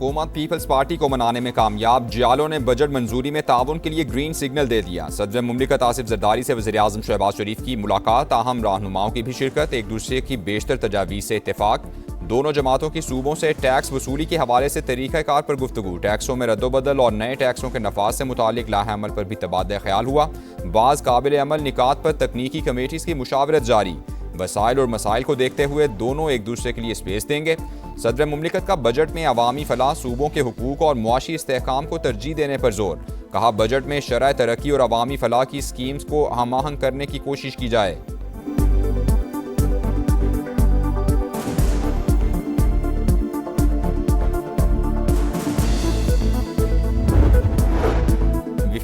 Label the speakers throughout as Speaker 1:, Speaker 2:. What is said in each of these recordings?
Speaker 1: हुकूमत peoples party को मनाने में कामयाब। जियालों ने बजट मंजूरी में ताउन के लिए ग्रीन सिग्नल दे दिया। सदर मुमलिकत आसिफ जरदारी से वज़ीर आज़म शहबाज शरीफ की मुलाकात, अहम रहनुमाओं की भी शिरकत, एक दूसरे की बेशतर तजावीज़ से इत्तेफाक। दोनों जमातों की सूबों से टैक्स वसूली के हवाले से तरीक़ाकार पर गुफ्तगू, टैक्सों में रद्दोबदल और नए टैक्सों के नफाज से मुतालिक लाहे अमल पर भी तबादला ख्याल हुआ। बाज़ काबिल अमल निकात पर तकनीकी कमेटीज़ की मुशावरत जारी। वसाइल और मसाइल को देखते हुए दोनों एक दूसरे के लिए स्पेस देंगे। सदर मुमलिकत का बजट में अवामी फलाह, सूबों के हुकूक और मुआशी इस्तेहकाम को तरजीह देने पर जोर। कहा, बजट में शरह तरक्की और अवामी फलाह की स्कीम्स को हम आहंग करने की कोशिश की जाए।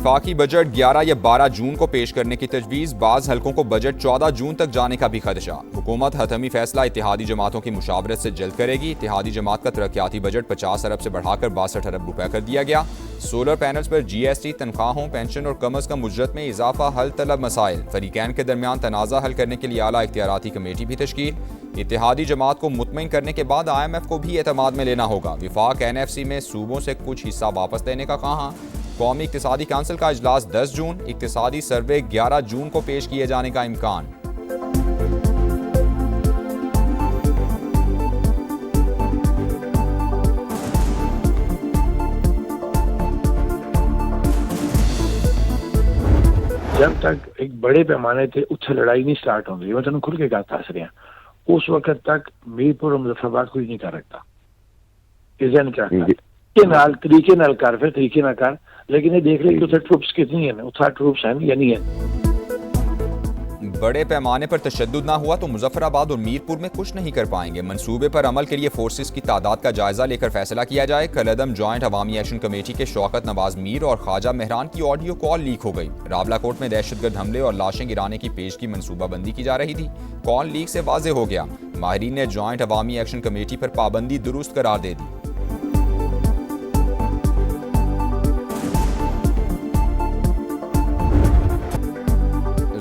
Speaker 1: वफाकी बजट 11 या 12 जून को पेश करने की तजवीज़, बाज़ हलकों को बजट 14 जून तक जाने का भी खदशा। हुकूमत हतमी फैसला इत्तेहादी जमातों की मुशावरत से जल्द करेगी। इत्तेहादी जमात का तरक्याती बजट 50 अरब से बढ़ाकर 62 अरब रुपए कर दिया गया। सोलर पैनल्स पर GST, तनख्वाहों, पेंशन और कम अज़ कम उजरत में इजाफा हल तलब मसाइल। फरीकैन के दरमियान तनाज़ा हल करने के लिए आला इख्तियाराती कमेटी भी तश्कील। इत्तेहादी जमात को मुतमईन करने के बाद IMF को भी एतमाद में लेना होगा। विफाक NFC में सूबों से कुछ हिस्सा वापस लेने का कहा। कौमी इक्तिसादी काउंसिल का इजलास 10 जून, इक्तिसादी सर्वे 11 जून को पेश किए जाने का इम्कान।
Speaker 2: जब तक एक बड़े पैमाने थे उत्थे लड़ाई नहीं स्टार्ट होगी, मैं तेन खुल के गल दस रहा, उस वक्त तक मीरपुर और मुजफ्फराबाद कोई नहीं कर रखता। तरीके नाल कर, फिर तरीके ना कर, लेकिन ये देख रहे कि उसे ट्रूप्स कितनी है, उतना ट्रूप्स हैं या नहीं है।
Speaker 1: बड़े पैमाने पर तशद्दुद ना हुआ तो मुजफ्फराबाद और मीरपुर में कुछ नहीं कर पाएंगे। मंसूबे पर अमल के लिए फोर्सेस की तादाद का जायजा लेकर फैसला किया जाए। कलअदम जॉइंट अवामी एक्शन कमेटी के शौकत नवाज मीर और ख्वाजा मेहरान की ऑडियो कॉल लीक हो गई। रावलाकोट में दहशतगर्द हमले और लाशें गिराने की पेश की मंसूबाबंदी की जा रही थी। कॉल लीक से वाज़ेह हो गया, माहिरीन ने जॉइंट अवामी एक्शन कमेटी पर पाबंदी दुरुस्त करार दे दी।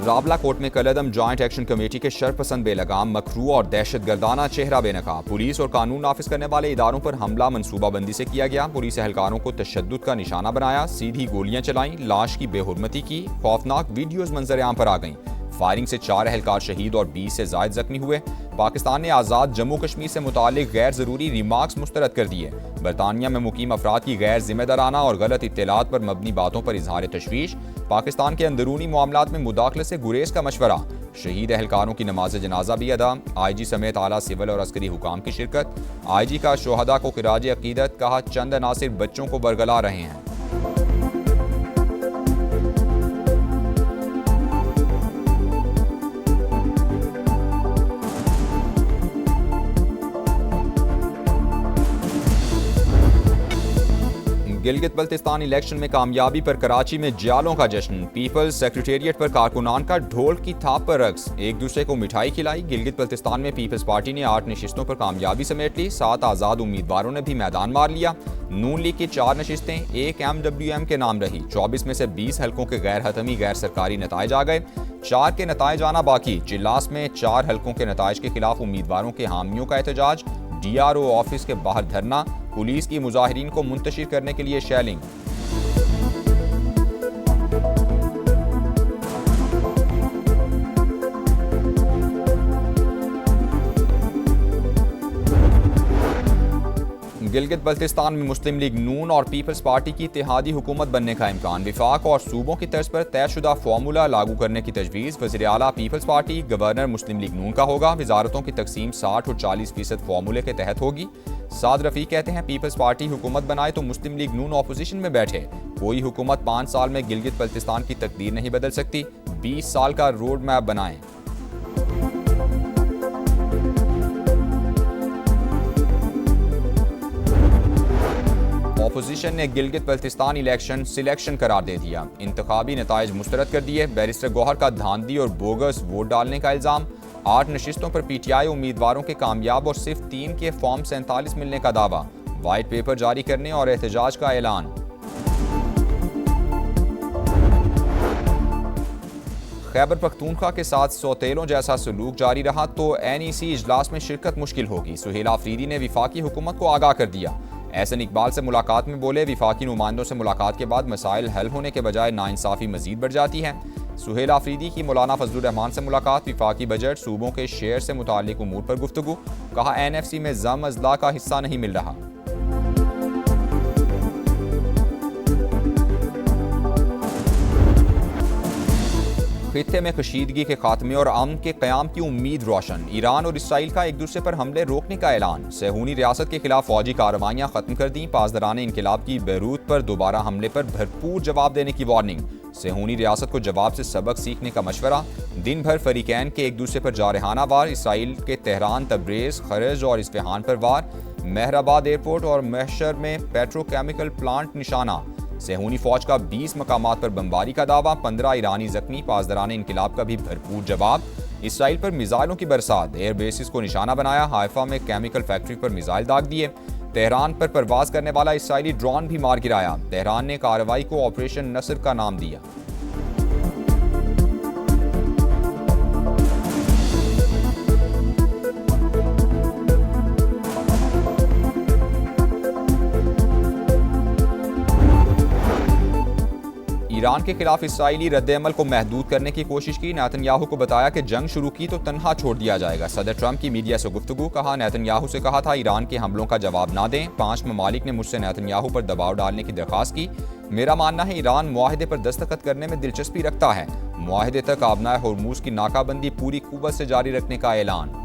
Speaker 1: रावलाकोट में कलअदम जॉइंट एक्शन कमेटी के शरपसंद, बेलगाम, मकरू और दहशतगर्दाना चेहरा बेनकाब। पुलिस और कानून नाफिज करने वाले इदारों पर हमला मंसूबाबंदी से किया गया। पुलिस एहलकारों को तशद्दुद का निशाना बनाया, सीधी गोलियां चलाई, लाश की बेहुरमती की। खौफनाक वीडियोज मंजर आम पर आ गईं। फायरिंग से 4 एहलकार शहीद और 20 से जायद जख्मी हुए। पाकिस्तान ने आज़ाद जम्मू कश्मीर से मुतालिक गैर ज़रूरी रिमार्क्स मुस्तरद कर दिए। बरतानिया में मुकीम अफराद की गैर जिम्मेदाराना और गलत इत्तलात पर मबनी बातों पर इजहार तशवीश। पाकिस्तान के अंदरूनी मामलात में मुदाखलत से गुरेज का मशवरा। शहीद एहलकारों की नमाज जनाजा भी अदा। IG समेत आला सिविल और अस्करी हुकाम की शिरकत। IG का शोहदा को खिराज अकीदत, कहा चंद अनासिर बच्चों को बरगला रहे हैं। गिलगित बल्तिस्तान इलेक्शन में कामयाबी पर कराची में जियालों का जश्न। पीपल्स सेक्रेटेरिएट पर कारकुनान का ढोल की थाप पर रक्स, एक दूसरे को मिठाई खिलाई। गिलगित बल्तिस्तान में पीपल्स पार्टी ने 8 नशिस्तों पर कामयाबी समेट ली। 7 आज़ाद उम्मीदवारों ने भी मैदान मार लिया। नून लीग की 4 नशिस्तें एक MWM के नाम रही। 24 में से 20 हलकों के गैर हतमी गैर सरकारी नताइज आ गए। 4 के नताइज आना बाकी। चिल्लास में 4 हलकों के नताइज के खिलाफ उम्मीदवारों के हामियों का एहतजाज। DRO ऑफिस के बाहर धरना। पुलिस की मुजाहिरीन को मुंतशिर करने के लिए शेलिंग। गिलगित बल्तिस्तान में मुस्लिम लीग नून और पीपल्स पार्टी की इत्तेहादी हुकूमत बनने का इम्कान। विफाक और सूबों की तर्ज पर तयशुदा फार्मूला लागू करने की तजवीज़। वज़ीर आला पीपल्स पार्टी, गवर्नर मुस्लिम लीग नून का होगा। वजारतों की तकसीम 60 और 40% फार्मूले के तहत होगी। साद रफ़ीक कहते हैं पीपल्स पार्टी हुकूमत बनाए तो मुस्लिम लीग नून अपोजिशन में बैठे। कोई हुकूमत 5 साल में गिलगित बल्तिस्तान की तकदीर नहीं बदल सकती। 20 साल का रोड मैप बनाएं। अपोजिशन ने गिलगित बल्तिस्तान इलेक्शन सिलेक्शन करार दे दिया। इंतखाबी नताइज मुस्तरद कर दिए। बैरिस्टर गौहर का धांधली और बोगस वोट डालने का इल्जाम। 8 नशिस्तों पर PTI उम्मीदवारों के कामयाब और सिर्फ 3 के फॉर्म 47 मिलने का दावा। वाइट पेपर जारी करने और एहतजाज का ऐलान। खैबर पख्तूनख्वा के साथ सौतेलों जैसा सलूक जारी रहा तो NEC इजलास में शिरकत मुश्किल होगी। सुहेल आफरीदी ने विफाकी हुकूमत को आगाह कर दिया। एहसन इकबाल से मुलाकात में बोले, विफाकी नुमाइंदों से मुलाकात के बाद मसाइल हल होने के बजाय नाइंसाफ़ी मजीद बढ़ जाती है। सुहेल आफरीदी की मौलाना फजलुर रहमान से मुलाकात, विफाकी बजट सूबों के शेयर से मुताल्लिक उमूर पर गुफ्तगू, कहा NFC में जम अजला का हिस्सा नहीं मिल रहा। खित्ते में कशीदगी के खात्मे और अमन के क़याम की उम्मीद रोशन, ईरान और इसराइल का एक दूसरे पर हमले रोकने का ऐलान, सेहूनी रियासत के खिलाफ फौजी कार्रवाइयाँ खत्म कर दी, पासदारान इनकलाब की बैरूत पर दोबारा हमले पर भरपूर जवाब देने की वार्निंग, सेहूनी रियासत को जवाब से सबक सीखने का मशवरा, दिन भर फरीकैन के एक दूसरे पर जारहाना वार, इसराइल के तेहरान, तब्रेज़, खरज और इस्फहान पर वार, मेहराबाद एयरपोर्ट और महशर में पेट्रोकेमिकल प्लांट निशाना, सेहूनी फौज का 20 मकामात पर बमबारी का दावा, 15 ईरानी जख्मी, पासदारान इनकलाब का भी भरपूर जवाब, इसराइल पर मिसाइलों की बरसात, एयर बेसिस को निशाना बनाया, हाइफा में केमिकल फैक्ट्री पर मिसाइल दाग दिए, तेहरान पर परवाज करने वाला इसराइली ड्रोन भी मार गिराया, तेहरान ने कार्रवाई को ऑपरेशन नसर का नाम दिया। ईरान के खिलाफ इसराइली रद्द-ए-अमल को महदूद करने की कोशिश की, नेतन्याहू को बताया कि जंग शुरू की तो तन्हा छोड़ दिया जाएगा। सदर ट्रंप की मीडिया से गुफ्तगू, कहा नेतन्याहू से कहा था ईरान के हमलों का जवाब ना दें। 5 ममालिक ने मुझसे नेतन्याहू पर दबाव डालने की दरख्वास्त की। मेरा मानना है ईरान मुआहदे पर दस्तखत करने में दिलचस्पी रखता है। मुआहदे तक आबनाए होर्मुज की नाकाबंदी पूरी कुव्वत से जारी रखने का ऐलान।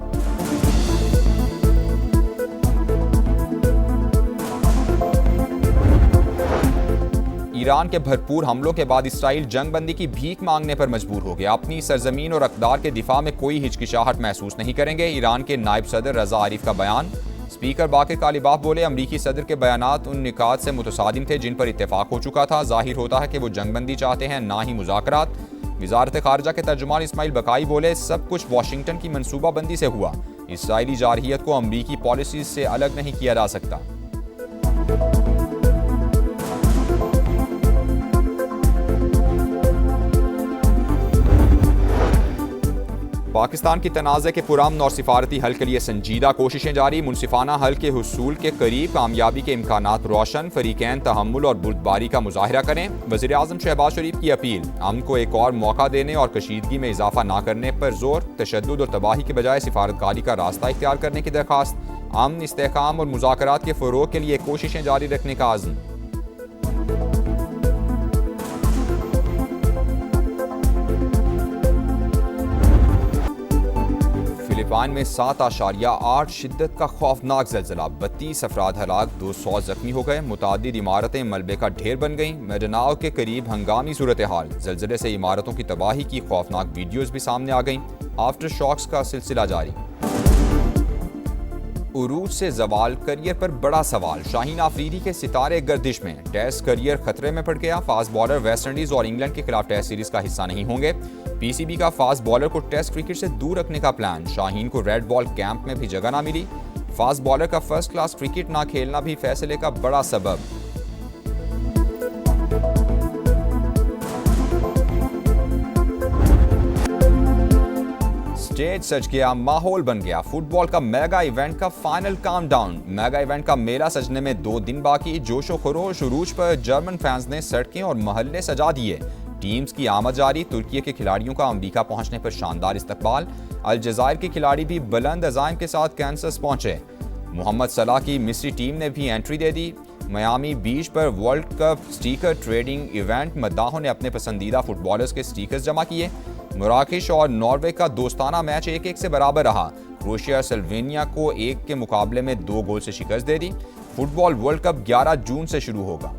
Speaker 1: ईरान के भरपूर हमलों के बाद इसराइल जंग बंदी की भीख मांगने पर मजबूर हो गया। अपनी सरजमीन और अक़दार के दिफा में कोई हिचकिचाहट महसूस नहीं करेंगे। ईरान के नायब सदर रजा आरिफ का बयान। स्पीकर बाकिर कालिबाफ बोले, अमरीकी सदर के बयानात उन निकात से मुतसादिम थे जिन पर इत्तेफाक हो चुका था। जाहिर होता है कि वो जंग बंदी चाहते हैं, ना ही मुज़ाकरात। वज़ारत ख़ारिजा के तर्जुमान इस्माइल बकाई बोले, सब कुछ वाशिंगटन की मनसूबाबंदी से हुआ। इसराइली जारहियत को अमरीकी पॉलिसी से अलग नहीं किया जा सकता। पाकिस्तान की तनाज़े के पुरअमन और सिफारती हल के लिए संजीदा कोशिशें जारी। मुनसिफाना हल के हुसूल के करीब, कामयाबी के इम्कानात रोशन। फरीकैन तहम्मुल और बुर्दबारी का मुजाहिरा करें। वज़ीर आज़म शहबाज शरीफ की अपील, अमन को एक और मौका देने और कशीदगी में इजाफा न करने पर जोर। तशद्दुद और तबाही के बजाय सिफारतकारी का रास्ता इख्तियार करने की दरख्वास्त। अमन, इस्तेहकाम और मुज़ाकरात के फ़रोग़ के लिए कोशिशें जारी रखने का आज़म। फिलिपाइन में 7.8 शिद्दत का खौफनाक ज़लज़ला, 32 अफराद हलाक, 200 जख्मी हो गए। मुतादिद इमारतें मलबे का ढेर बन गईं। मेडनाओ के करीब हंगामी सूरत हाल, ज़लज़ले से इमारतों की तबाही की खौफनाक वीडियोज़ भी सामने आ गईं। आफ्टर शॉक्स का सिलसिला जारी। उरूज से जवाल, करियर पर बड़ा सवाल। शाहीन आफरीदी के सितारे गर्दिश में, टेस्ट करियर खतरे में पड़ गया। फास्ट बॉलर वेस्ट इंडीज और इंग्लैंड के खिलाफ टेस्ट सीरीज का हिस्सा नहीं होंगे। PCB का फास्ट बॉलर को टेस्ट क्रिकेट से दूर रखने का प्लान। शाहीन को रेड बॉल कैंप में भी जगह ना मिली। फास्ट बॉलर का फर्स्ट क्लास क्रिकेट ना खेलना भी फैसले का बड़ा सबब। स्टेज सज गया, माहौल बन गया। फुटबॉल का मेगा इवेंट का फाइनल काउंटडाउन। मेगा इवेंट का मेला सजने में 2 दिन बाकी। जोशो खरोश उरूज पर जर्मन फैंस ने सड़कें और महल्ले सजा दिए। टीम्स की आमद जारी। तुर्की के खिलाड़ियों का अमरीका पहुंचने पर शानदार इस्तकबाल। अलजायर के खिलाड़ी भी बुलंद अज़ाइम के साथ कैंसस पहुंचे। मोहम्मद सलाह की मिस्री टीम ने भी एंट्री दे दी। मियामी बीच पर world cup sticker trading event. मद्दाहों ने अपने पसंदीदा फुटबॉलर्स के स्टिकर्स जमा किए। मराकेश और नॉर्वे का दोस्ताना मैच 1-1 से बराबर रहा। क्रोएशिया स्लोवेनिया को 1 के मुकाबले में 2 गोल से शिकस्त दे दी। फुटबॉल वर्ल्ड कप 11 जून से शुरू होगा।